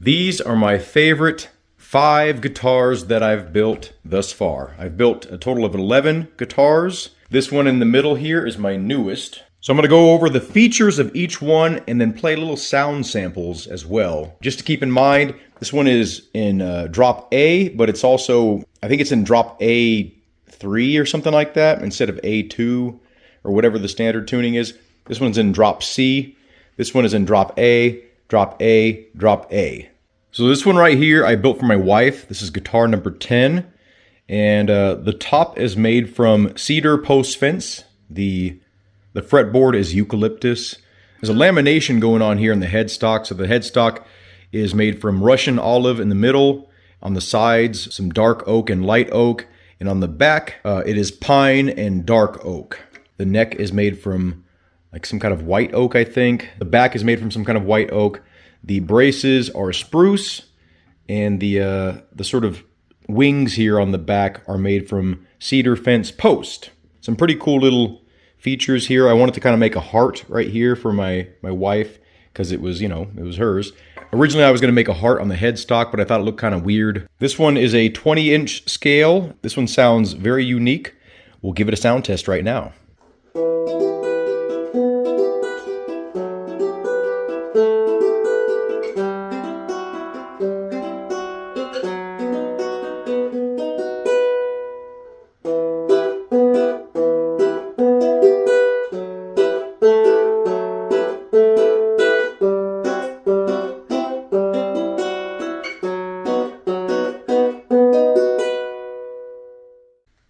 These are my favorite 5 guitars that I've built thus far. I've built a total of 11 guitars. This one in the middle here is my newest. So I'm going to go over the features of each one and then play little sound samples as well. Just to keep in mind, this one is in drop A, but it's also, I think it's in drop A3 or something like that instead of A2 or whatever the standard tuning is. This one's in drop C. This one is in drop A, drop A, drop A. So this one right here I built for my wife. This is guitar number 10. And the top is made from cedar post fence. The fretboard is eucalyptus. There's a lamination going on here in the headstock. So the headstock is made from Russian olive in the middle. On the sides, some dark oak and light oak. And on the back, it is pine and dark oak. The neck is made from like some kind of white oak, I think. The back is made from some kind of white oak. The braces are spruce, and the sort of wings here on the back are made from cedar fence post. Some pretty cool little features here. I wanted to kind of make a heart right here for my wife because it was, you know, it was hers. Originally I was going to make a heart on the headstock, but I thought it looked kind of weird. This one is a 20-inch scale. This one sounds very unique. We'll give it a sound test right now.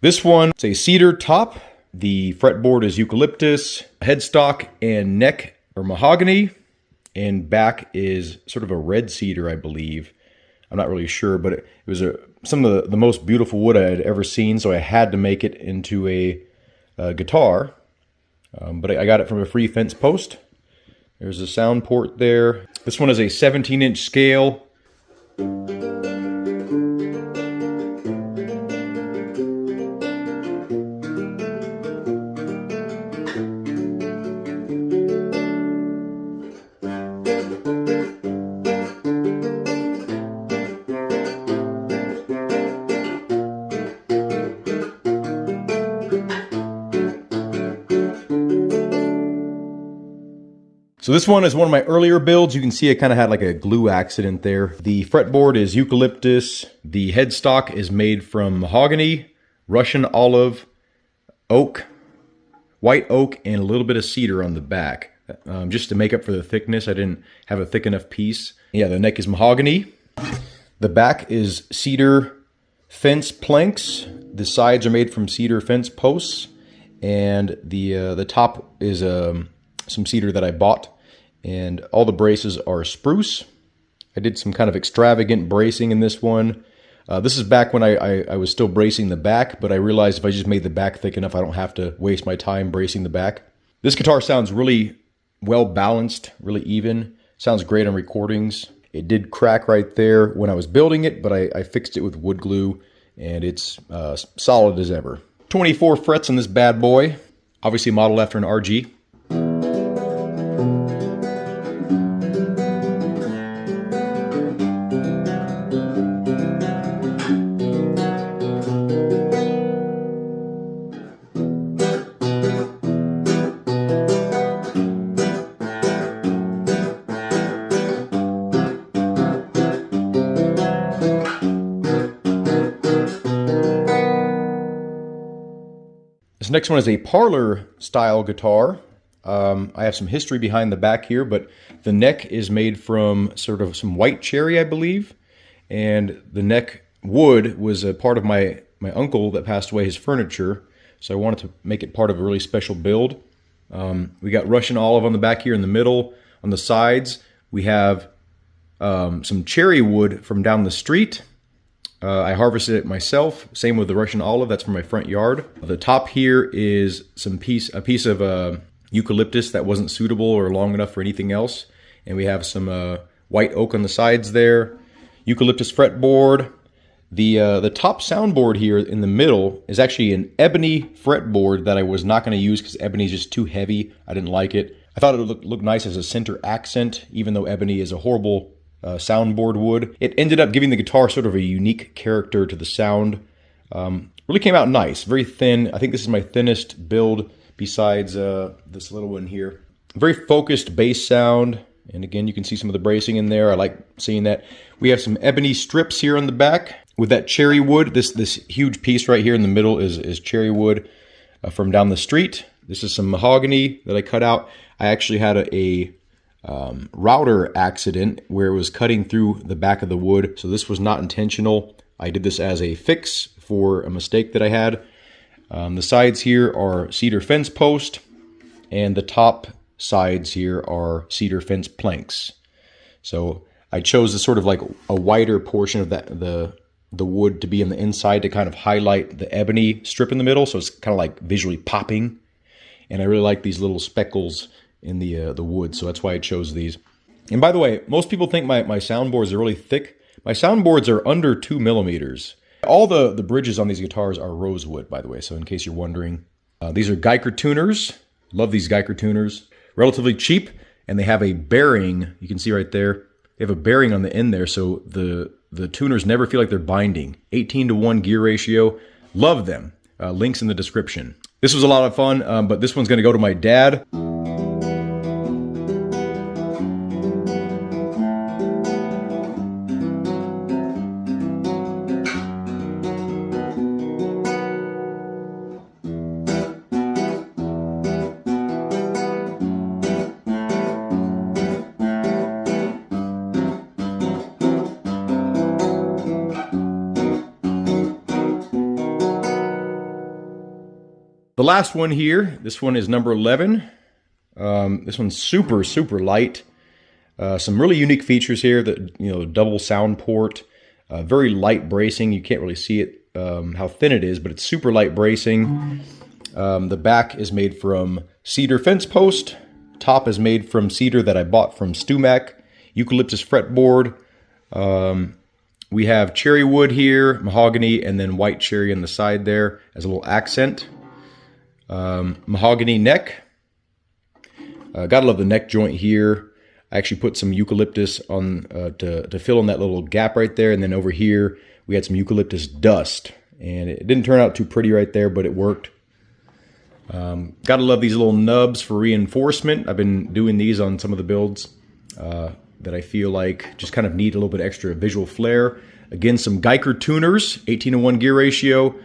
This one is a cedar top. The fretboard is eucalyptus. Headstock and neck are mahogany. And back is sort of a red cedar, I believe. I'm not really sure, but it was some of the most beautiful wood I had ever seen, so I had to make it into a guitar. But I got it from a free fence post. There's a sound port there. This one is a 17-inch scale. So this one is one of my earlier builds. You can see I kind of had like a glue accident there. The fretboard is eucalyptus. The headstock is made from mahogany, Russian olive, oak, white oak, and a little bit of cedar on the back. Just to make up for the thickness, I didn't have a thick enough piece. Yeah, the neck is mahogany. The back is cedar fence planks. The sides are made from cedar fence posts. And the top is some cedar that I bought. And all the braces are spruce. I did some kind of extravagant bracing in this one. This is back when I was still bracing the back, but I realized if I just made the back thick enough, I don't have to waste my time bracing the back. This guitar sounds really well balanced, really even. Sounds great on recordings. It did crack right there when I was building it, but I fixed it with wood glue, and it's solid as ever. 24 frets on this bad boy. Obviously modeled after an RG. This next one is a Parlor style guitar. I have some history behind the back here, but the neck is made from sort of some white cherry, I believe. And the neck wood was a part of my uncle that passed away, his furniture. So I wanted to make it part of a really special build. We got Russian olive on the back here in the middle. On the sides, we have some cherry wood from down the street. I harvested it myself. Same with the Russian olive. That's from my front yard. The top here is a piece of eucalyptus that wasn't suitable or long enough for anything else. And we have some white oak on the sides there. Eucalyptus fretboard. The top soundboard here in the middle is actually an ebony fretboard that I was not going to use because ebony is just too heavy. I didn't like it. I thought it would look nice as a center accent, even though ebony is a horrible soundboard wood. It ended up giving the guitar sort of a unique character to the sound. Really came out nice, very thin. I think this is my thinnest build besides this little one here. Very focused bass sound. And again, you can see some of the bracing in there. I like seeing that. We have some ebony strips here on the back with that cherry wood. This huge piece right here in the middle is cherry wood from down the street. This is some mahogany that I cut out. I actually had a router accident where it was cutting through the back of the wood. So this was not intentional. I did this as a fix for a mistake that I had. The sides here are cedar fence post, and the top sides here are cedar fence planks. So I chose a sort of like a wider portion of the wood to be on the inside to kind of highlight the ebony strip in the middle, so it's kind of like visually popping. And I really like these little speckles in the wood, so that's why I chose these. And by the way, most people think my soundboards are really thick. My soundboards are under 2 millimeters. All the bridges on these guitars are rosewood, by the way, so in case you're wondering. These are Geiger tuners. Love these Geiger tuners. Relatively cheap, and they have a bearing. You can see right there. They have a bearing on the end there, so the tuners never feel like they're binding. 18:1 gear ratio. Love them. Links in the description. This was a lot of fun, but this one's going to go to my dad. The last one here, this one is number 11. This one's super light. Some really unique features here, that double sound port, very light bracing. You can't really see it, how thin it is, but it's super light bracing. The back is made from cedar fence post. Top is made from cedar that I bought from Stumac. Eucalyptus fretboard. We have cherry wood here, mahogany, and then white cherry on the side there as a little accent. Mahogany neck. Gotta love the neck joint here. I actually put some eucalyptus on to fill in that little gap right there, and then over here we had some eucalyptus dust, and it didn't turn out too pretty right there, but it worked. Gotta love these little nubs for reinforcement. I've been doing these on some of the builds that I feel like just kind of need a little bit extra visual flair. Again, some Geiger tuners, 18:1 gear ratio.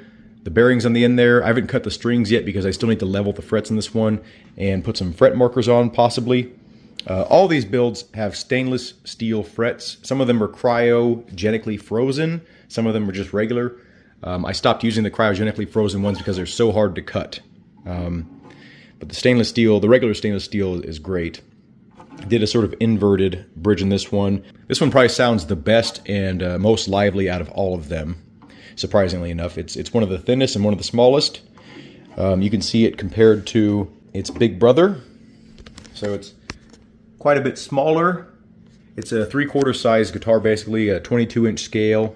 The bearings on the end there. I haven't cut the strings yet because I still need to level the frets in this one and put some fret markers on possibly. All these builds have stainless steel frets. Some of them are cryogenically frozen. Some of them are just regular. I stopped using the cryogenically frozen ones because they're so hard to cut. But the stainless steel, the regular stainless steel is great. I did a sort of inverted bridge in this one. This one probably sounds the best and most lively out of all of them. Surprisingly enough, it's one of the thinnest and one of the smallest. You can see it compared to its big brother. So it's quite a bit smaller. It's a 3/4 size guitar, basically, a 22-inch scale.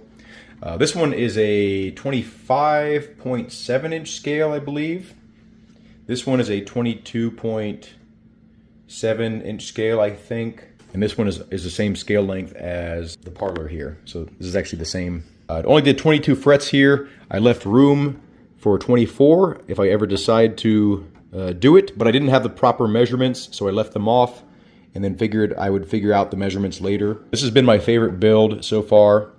This one is a 25.7-inch scale, I believe. This one is a 22.7-inch scale, I think. And this one is the same scale length as the Parlor here. So this is actually the same. It only did 22 frets here. I left room for 24 if I ever decide to do it, but I didn't have the proper measurements, so I left them off and then figured I would figure out the measurements later. This has been my favorite build so far.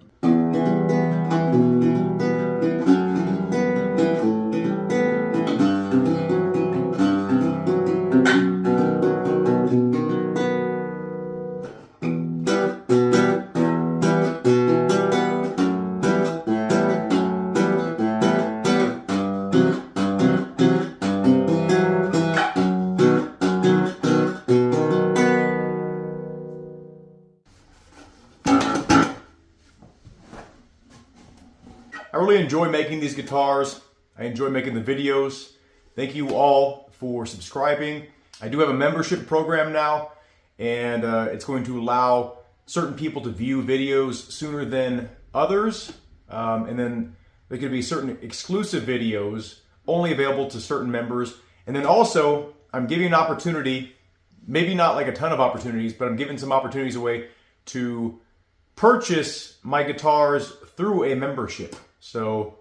I really enjoy making these guitars. I enjoy making the videos. Thank you all for subscribing. I do have a membership program now, and it's going to allow certain people to view videos sooner than others. And then there could be certain exclusive videos only available to certain members. And then also, I'm giving an opportunity, maybe not like a ton of opportunities, but I'm giving some opportunities away to purchase my guitars through a membership. So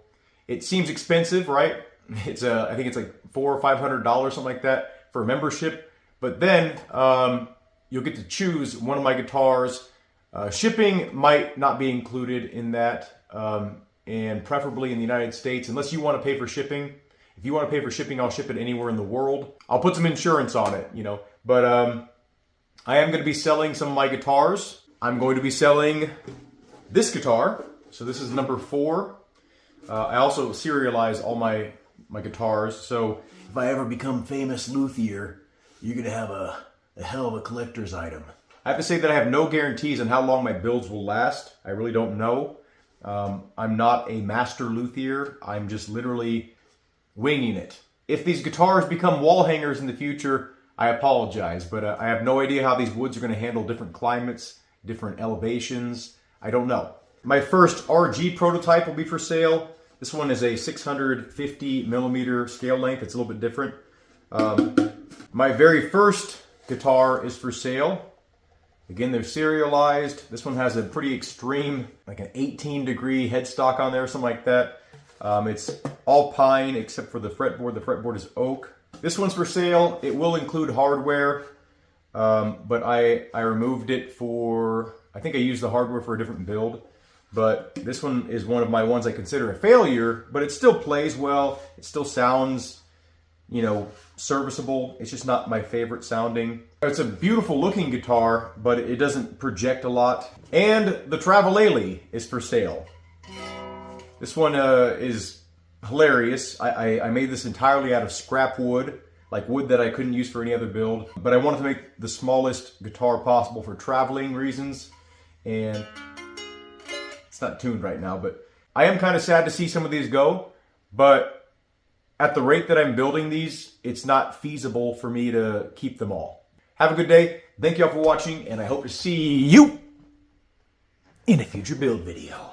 it seems expensive, right? It's I think it's like $400 or $500, something like that, for a membership. But then you'll get to choose one of my guitars. Shipping might not be included in that, and preferably in the United States, unless you want to pay for shipping. If you want to pay for shipping, I'll ship it anywhere in the world. I'll put some insurance on it, you know. But I am going to be selling some of my guitars. I'm going to be selling this guitar. So this is number 4. I also serialize all my guitars. So if I ever become famous luthier, you're going to have a hell of a collector's item. I have to say that I have no guarantees on how long my builds will last. I really don't know. I'm not a master luthier. I'm just literally winging it. If these guitars become wall hangers in the future, I apologize, but I have no idea how these woods are going to handle different climates, different elevations. I don't know. My first RG prototype will be for sale. This one is a 650 millimeter scale length. It's a little bit different. My very first guitar is for sale. Again, they're serialized. This one has a pretty extreme, like an 18-degree headstock on there, something like that. It's all pine except for the fretboard. The fretboard is oak. This one's for sale. It will include hardware, but I removed it for, I think I used the hardware for a different build. But this one is one of my ones I consider a failure, but it still plays well. It still sounds, you know, serviceable. It's just not my favorite sounding. It's a beautiful looking guitar, but it doesn't project a lot. And the Twoguilele is for sale. This one is hilarious. I made this entirely out of scrap wood, like wood that I couldn't use for any other build. But I wanted to make the smallest guitar possible for traveling reasons. And it's not tuned right now, but I am kind of sad to see some of these go. But at the rate that I'm building these, it's not feasible for me to keep them all. Have a good day. Thank you all for watching, and I hope to see you in a future build video.